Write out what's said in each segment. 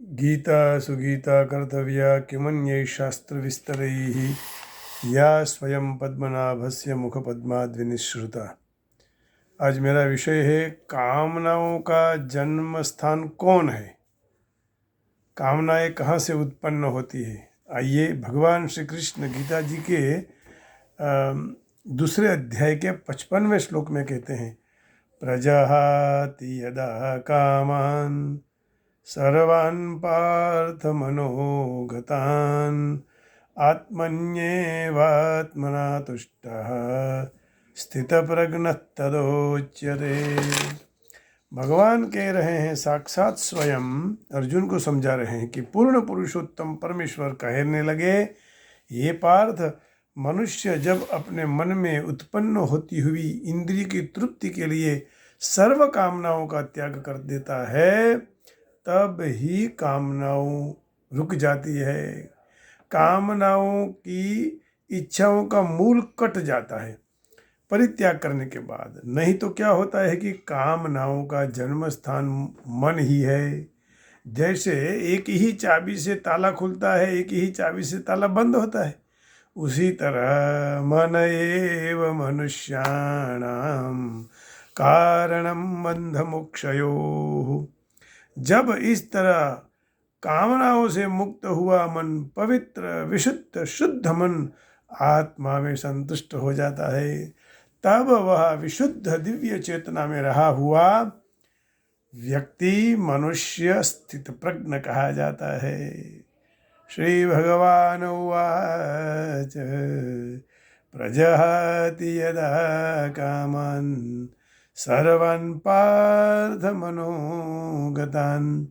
गीता सुगीता कर्तव्या किमन्यै शास्त्रविस्तरैः या स्वयं पद्मनाभस्य मुखपद्माद्विनिश्रुता। आज मेरा विषय है कामनाओं का जन्म स्थान कौन है, कामनाएं कहाँ से उत्पन्न होती है। आइए भगवान श्री कृष्ण गीता जी के दूसरे अध्याय के 55वें श्लोक में कहते हैं, प्रजहाति यदा कामान सर्वान् पार्थ मनोगतान् आत्मन्येवात्मना तुष्टः स्थितप्रज्ञः तदोच्यते। भगवान कह रहे हैं, साक्षात स्वयं अर्जुन को समझा रहे हैं कि पूर्ण पुरुषोत्तम परमेश्वर कहने लगे, ये पार्थ, मनुष्य जब अपने मन में उत्पन्न होती हुई इंद्रिय की तृप्ति के लिए सर्व कामनाओं का त्याग कर देता है, तब ही कामनाओं रुक जाती है। कामनाओं की इच्छाओं का मूल कट जाता है परित्याग करने के बाद। नहीं तो क्या होता है कि कामनाओं का जन्म स्थान मन ही है। जैसे एक ही चाबी से ताला खुलता है, एक ही चाबी से ताला बंद होता है, उसी तरह मन एव मनुष्याणाम कारणम बंध मोक्षयोः। जब इस तरह कामनाओं से मुक्त हुआ मन, पवित्र विशुद्ध शुद्ध मन आत्मा में संतुष्ट हो जाता है, तब वह विशुद्ध दिव्य चेतना में रहा हुआ व्यक्ति मनुष्य स्थित प्रज्ञ कहा जाता है। श्री भगवान उवाच, प्रजहाति यदा कामान् सर्वान् पार्थ मनोगतान्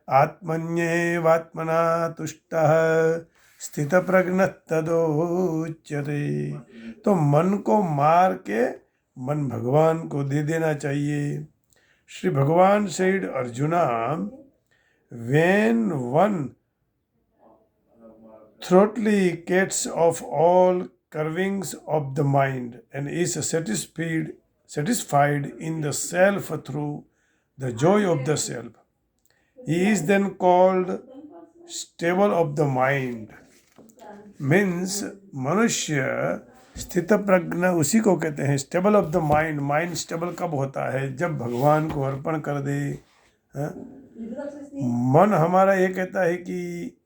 आत्मन्येवात्मना तुष्टः स्थितप्रज्ञः तदोच्यते। तो मन को मार के मन भगवान को दे देना चाहिए। श्री भगवान said, arjuna, when one thoroughly gets off all curvings of the mind and is satisfied in the self through the joy of the self, he is then called stable of the mind. Means मनुष्य स्थित प्रज्ञ उसी को कहते हैं, stable of the mind. Mind stable कब होता है, जब भगवान को अर्पण कर दे। मन हमारा ये कहता है कि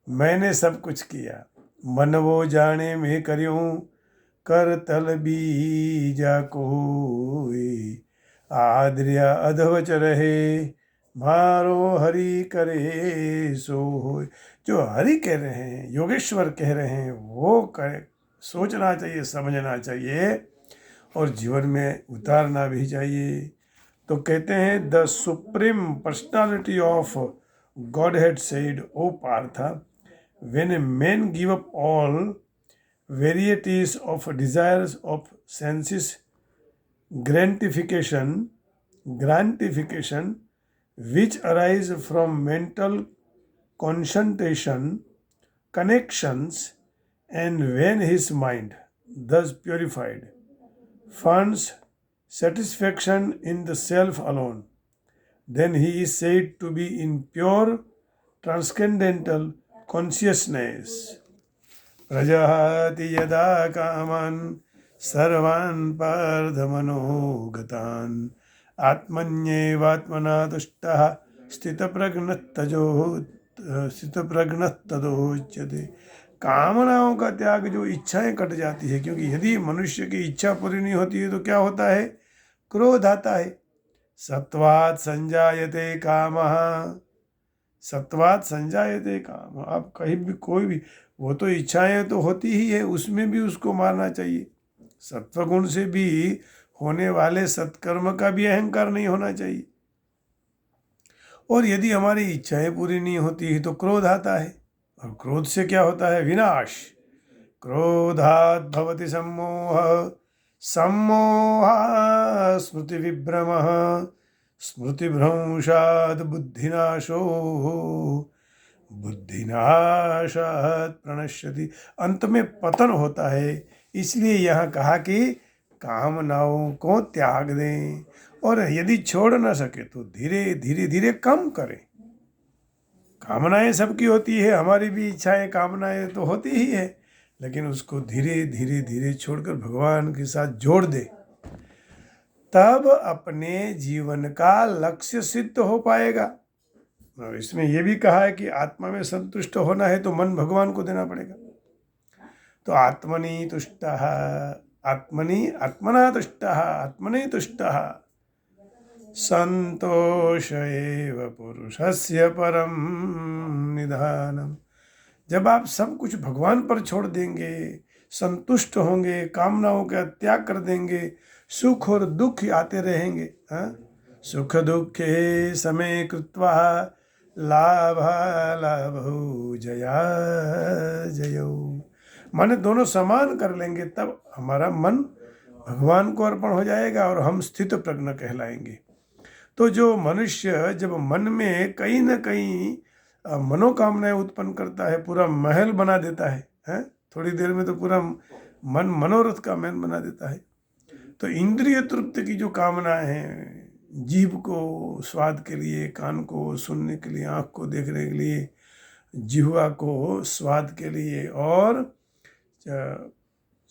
मैंने सब कुछ किया, मन वो जाने मैं करूं कर तल बीजा कोई आद्रिया अधवच रहे मारो हरि करे सो होय। जो हरि कह रहे हैं, योगेश्वर कह रहे हैं, वो कहे, सोचना चाहिए, समझना चाहिए और जीवन में उतारना भी चाहिए। तो कहते हैं, the supreme personality of God had said, O Partha, when a man give up all varieties of desires of senses gratification which arise from mental concentration, connections, and when his mind, thus purified, finds satisfaction in the self alone, then he is said to be in pure transcendental consciousness. प्रजहाति यदा कामान सर्वान् पार्थमनोगतान् आत्मन्येवात्मना तुष्टः स्थितप्रज्ञः तदोच्यते। कामनाओं का त्याग, जो इच्छाएं cut जाती है, क्योंकि यदि मनुष्य की इच्छा पूरी नहीं होती है तो क्या होता है, क्रोध आता है। सत्वात् संजायते कामः, सत्वात् संजायते कामः। आप कहीं भी कोई भी, वो तो इच्छाएं तो होती ही है, उसमें भी उसको मारना चाहिए। सत्वगुण से भी होने वाले सत्कर्म का भी अहंकार नहीं होना चाहिए। और यदि हमारी इच्छाएं पूरी नहीं होती है तो क्रोध आता है, और क्रोध से क्या होता है, विनाश। क्रोधात् भवति सम्मोह, सम्मोहात् स्मृति विभ्रमः, स्मृतिभ्रंशात् बुद्धिनाशो, बुद्धिनाशात् प्रणश्यति। अंत में पतन होता है। इसलिए यहाँ कहा कि कामनाओं को त्याग दें, और यदि छोड़ न सके तो धीरे धीरे धीरे कम करें। कामनाएं सबकी होती है, हमारी भी इच्छाएं कामनाएं तो होती ही है, लेकिन उसको धीरे धीरे धीरे छोड़कर भगवान के साथ जोड़ दे, तब अपने जीवन का लक्ष्य सिद्ध हो पाएगा। और इसमें यह भी कहा है कि आत्मा में संतुष्ट होना है तो मन भगवान को देना पड़ेगा। तो आत्मनि तुष्टः, आत्मनि आत्मना तुष्टः, आत्मनि तुष्टः संतोष एव पुरुषस्य परम निधानम। जब आप सब कुछ भगवान पर छोड़ देंगे, संतुष्ट होंगे, कामनाओं का त्याग कर देंगे, सुख और दुख आते रहेंगे, सुख दुखे समय कृत्वा लाभ लाभौ जया जयौ, माने दोनों समान कर लेंगे, तब हमारा मन भगवान को अर्पण हो जाएगा और हम स्थित प्रज्ञ कहलाएंगे। तो जो मनुष्य जब मन में कहीं ना कहीं मनोकामनाएं उत्पन्न करता है, पूरा महल बना देता है, थोड़ी देर में तो पूरा मन मनोरथ का महल बना देता है। तो इंद्रिय तृप्ति की जो कामनाएं हैं, जीभ को स्वाद के लिए, कान को सुनने के लिए, आँख को देखने के लिए, जिह्वा को स्वाद के लिए और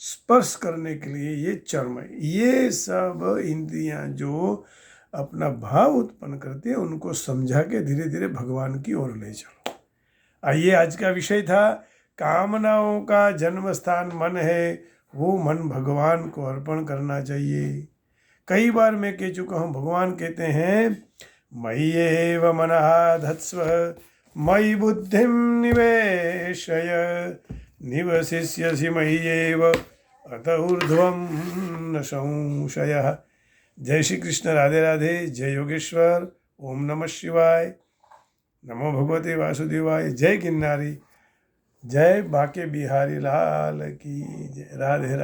स्पर्श करने के लिए ये चर्म, ये सब इंद्रियां जो अपना भाव उत्पन्न करते हैं, उनको समझा के धीरे धीरे भगवान की ओर ले चलो। आइए, आज का विषय था कामनाओं का जन्म स्थान मन है, वो मन भगवान को अर्पण करना चाहिए। कई बार मैं कह चुका हूँ, भगवान कहते हैं मय्येव मनः धत्स्व मयि बुद्धिं निवेशय निवसिष्यसि मय्येव अत ऊर्ध्वं न संशयः। जय श्री कृष्ण, राधे राधे, जय योगेश्वर, ओम नमः शिवाय, नमो भगवते वासुदेवाय, जय गिरनारी, जय बाके बिहारी लाल की जय, राधे राधे।